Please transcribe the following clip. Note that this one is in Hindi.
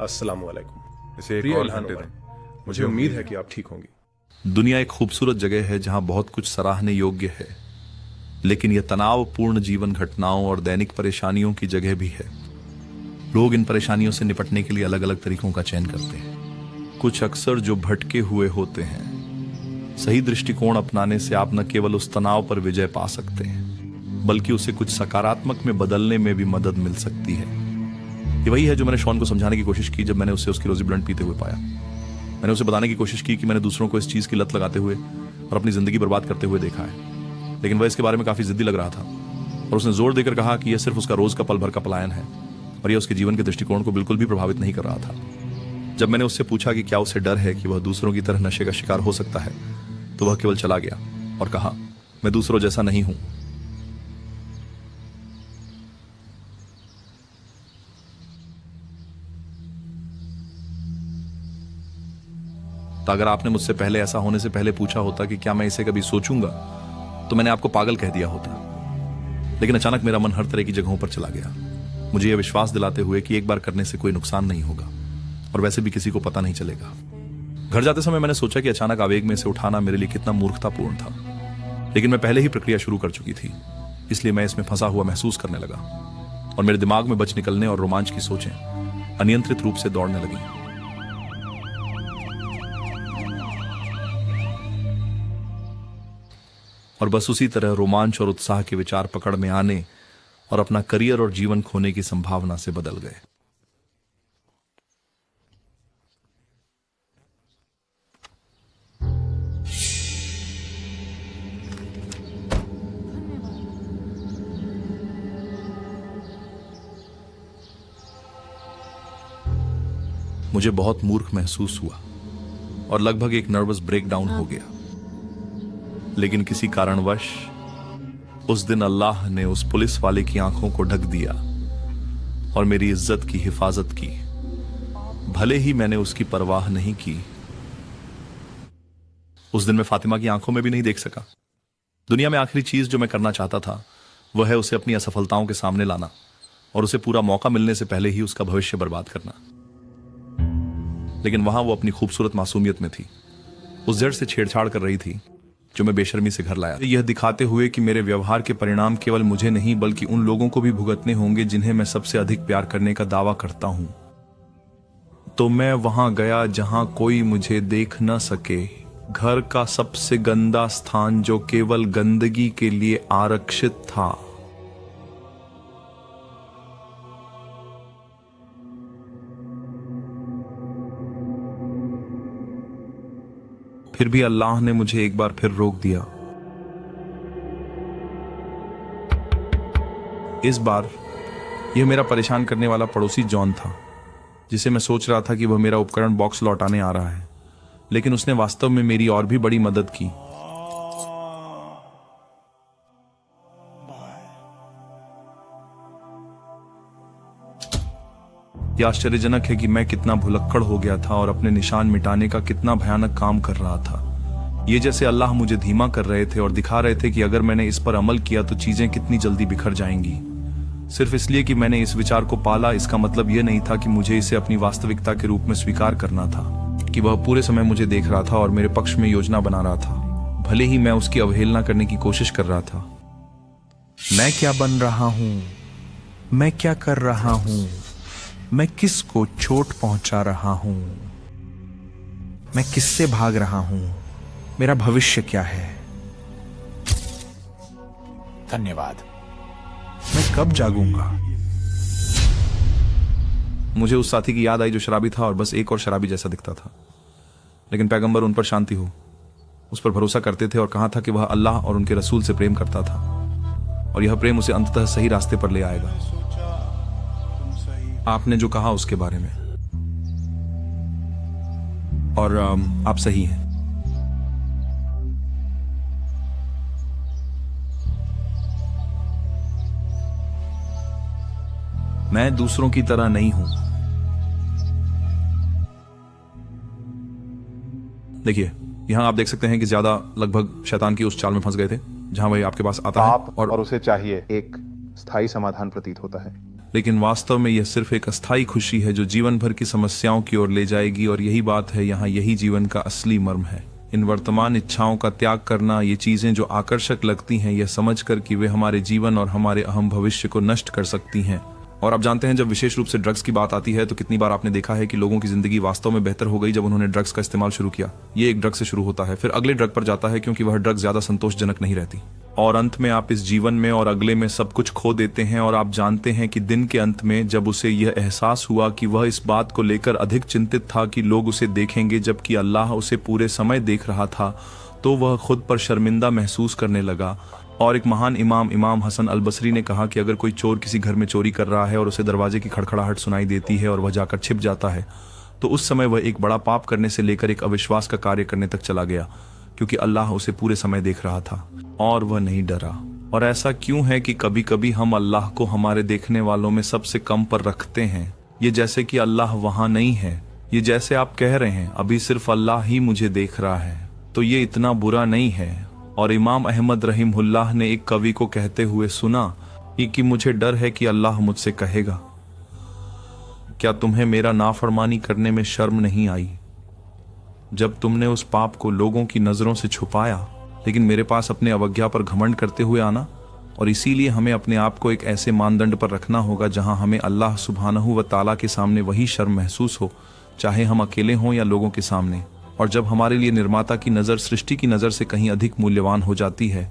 अस्सलाम वालेकुम। इसे एक प्रिय और इल्हान घंटे उमर, दें। मुझे उम्मीद है कि आप ठीक होंगी। दुनिया एक खूबसूरत जगह है जहां बहुत कुछ सराहने योग्य है, लेकिन यह तनावपूर्ण जीवन घटनाओं और दैनिक परेशानियों की जगह भी है। लोग इन परेशानियों से निपटने के लिए अलग अलग तरीकों का चयन करते हैं। कुछ अक्सर जो भटके हुए होते हैं। सही दृष्टिकोण अपनाने से आप न केवल उस तनाव पर विजय पा सकते हैं, बल्कि उसे कुछ सकारात्मक में बदलने में भी मदद मिल सकती है। ये वही है जो मैंने शॉन को समझाने की कोशिश की जब मैंने उसे उसकी रोजी ब्लेंड पीते हुए पाया। मैंने उसे बताने की कोशिश की कि मैंने दूसरों को इस चीज की लत लगाते हुए और अपनी जिंदगी बर्बाद करते हुए देखा है, लेकिन वह इसके बारे में काफी जिद्दी लग रहा था और उसने जोर देकर कहा कि यह सिर्फ उसका रोज का पल भर का पलायन है और यह उसके जीवन के दृष्टिकोण को बिल्कुल भी प्रभावित नहीं कर रहा था। जब मैंने उससे पूछा कि क्या उसे डर है कि वह दूसरों की तरह नशे का शिकार हो सकता है, तो वह केवल चला गया और कहा, मैं दूसरों जैसा नहीं हूं। तो अगर आपने मुझसे पहले ऐसा होने से पहले पूछा होता कि क्या मैं इसे कभी सोचूंगा, तो मैंने आपको पागल कह दिया होता। लेकिन अचानक मेरा मन हर तरह की जगहों पर चला गया, मुझे यह विश्वास दिलाते हुए कि एक बार करने से कोई नुकसान नहीं होगा और वैसे भी किसी को पता नहीं चलेगा। घर जाते समय मैंने सोचा कि अचानक आवेग में से उठाना मेरे लिए कितना मूर्खतापूर्ण था, लेकिन मैं पहले ही प्रक्रिया शुरू कर चुकी थी, इसलिए मैं इसमें फंसा हुआ महसूस करने लगा और मेरे दिमाग में बच निकलने और रोमांच की सोचें अनियंत्रित रूप से दौड़ने लगी। और बस उसी तरह रोमांच और उत्साह के विचार पकड़ में आने और अपना करियर और जीवन खोने की संभावना से बदल गए। मुझे बहुत मूर्ख महसूस हुआ और लगभग एक नर्वस ब्रेकडाउन हो गया, लेकिन किसी कारणवश उस दिन अल्लाह ने उस पुलिस वाले की आंखों को ढक दिया और मेरी इज्जत की हिफाजत की। भले ही मैंने उसकी परवाह नहीं की। उस दिन मैं फातिमा की आंखों में भी नहीं देख सका। दुनिया में आखिरी चीज जो मैं करना चाहता था वह है उसे अपनी असफलताओं के सामने लाना और उसे पूरा मौका मिलने से पहले ही उसका भविष्य बर्बाद करना। लेकिन वहां वो अपनी खूबसूरत मासूमियत में थी, उस जड़ से छेड़छाड़ कर रही थी जो मैं बेशर्मी से घर लाया, यह दिखाते हुए कि मेरे व्यवहार के परिणाम केवल मुझे नहीं बल्कि उन लोगों को भी भुगतने होंगे जिन्हें मैं सबसे अधिक प्यार करने का दावा करता हूं। तो मैं वहां गया जहां कोई मुझे देख न सके, घर का सबसे गंदा स्थान जो केवल गंदगी के लिए आरक्षित था। फिर भी अल्लाह ने मुझे एक बार फिर रोक दिया। इस बार यह मेरा परेशान करने वाला पड़ोसी जॉन था, जिसे मैं सोच रहा था कि वह मेरा उपकरण बॉक्स लौटाने आ रहा है, लेकिन उसने वास्तव में मेरी और भी बड़ी मदद की। यह आश्चर्यजनक है कि मैं कितना भुलक्कड़ हो गया था और अपने निशान मिटाने का कितना भयानक काम कर रहा था। ये जैसे अल्लाह मुझे धीमा कर रहे थे और दिखा रहे थे कि अगर मैंने इस पर अमल किया तो चीजें कितनी जल्दी बिखर जाएंगी। सिर्फ इसलिए कि मैंने इस विचार को पाला, इसका मतलब यह नहीं था कि मुझे इसे अपनी वास्तविकता के रूप में स्वीकार करना था, कि वह पूरे समय मुझे देख रहा था और मेरे पक्ष में योजना बना रहा था, भले ही मैं उसकी अवहेलना करने की कोशिश कर रहा था। मैं क्या बन रहा हूं? मैं क्या कर रहा हूं? मैं किसको चोट पहुंचा रहा हूं? मैं किससे भाग रहा हूं? मेरा भविष्य क्या है? धन्यवाद। मैं कब जागूंगा? मुझे उस साथी की याद आई जो शराबी था और बस एक और शराबी जैसा दिखता था, लेकिन पैगंबर उन पर शांति हो उस पर भरोसा करते थे और कहा था कि वह अल्लाह और उनके रसूल से प्रेम करता था और यह प्रेम उसे अंततः सही रास्ते पर ले आएगा। आपने जो कहा उसके बारे में, और आप सही हैं। मैं दूसरों की तरह नहीं हूं। देखिए, यहां आप देख सकते हैं कि ज्यादा लगभग शैतान की उस चाल में फंस गए थे जहां वह आपके पास आता है और उसे चाहिए एक स्थायी समाधान प्रतीत होता है। लेकिन वास्तव में यह सिर्फ एक अस्थायी खुशी है जो जीवन भर की समस्याओं की ओर ले जाएगी। और यही बात है यहाँ, यही जीवन का असली मर्म है। इन वर्तमान इच्छाओं का त्याग करना, ये चीजें जो आकर्षक लगती हैं, यह समझकर कि वे हमारे जीवन और हमारे अहम भविष्य को नष्ट कर सकती हैं। और आप जानते हैं, जब विशेष रूप से ड्रग्स की बात आती है तो कितनी बार आपने देखा है कि लोगों की जिंदगी वास्तव में बेहतर हो गई जब उन्होंने ड्रग्स का इस्तेमाल शुरू किया। ये एक ड्रग से शुरू होता है, फिर अगले ड्रग पर जाता है क्योंकि वह ड्रग ज्यादा संतोषजनक नहीं रहती, और अंत में आप इस जीवन में और अगले में सब कुछ खो देते हैं। और आप जानते हैं कि दिन के अंत में जब उसे यह एहसास हुआ कि वह इस बात को लेकर अधिक चिंतित था कि लोग उसे देखेंगे जबकि अल्लाह उसे पूरे समय देख रहा था, तो वह खुद पर शर्मिंदा महसूस करने लगा। और एक महान इमाम हसन अल बसरी ने कहा कि अगर कोई चोर किसी घर में चोरी कर रहा है और उसे दरवाजे की खड़खड़ाहट सुनाई देती है और वह जाकर छिप जाता है, तो उस समय वह एक बड़ा पाप करने से लेकर एक अविश्वास का कार्य करने तक चला गया, क्योंकि अल्लाह उसे पूरे समय देख रहा था और वह नहीं डरा। और ऐसा क्यों है कि कभी कभी हम अल्लाह को हमारे देखने वालों में सबसे कम पर रखते हैं? ये जैसे कि अल्लाह वहां नहीं है। ये जैसे आप कह रहे हैं, अभी सिर्फ अल्लाह ही मुझे देख रहा है, तो ये इतना बुरा नहीं है। और इमाम अहमद रहीमहुल्लाह ने एक कवि को कहते हुए सुना कि मुझे डर है कि अल्लाह मुझसे कहेगा, क्या तुम्हें मेरा नाफरमानी करने में शर्म नहीं आई जब तुमने उस पाप को लोगों की नजरों से छुपाया, लेकिन मेरे पास अपने अवज्ञा पर घमंड करते हुए आना? और इसीलिए हमें अपने आप को एक ऐसे मानदंड पर रखना होगा जहां हमें अल्लाह सुब्हानहू व ताला के सामने वही शर्म महसूस हो, चाहे हम अकेले हों या लोगों के सामने। और जब हमारे लिए निर्माता की नज़र सृष्टि की नज़र से कहीं अधिक मूल्यवान हो जाती है,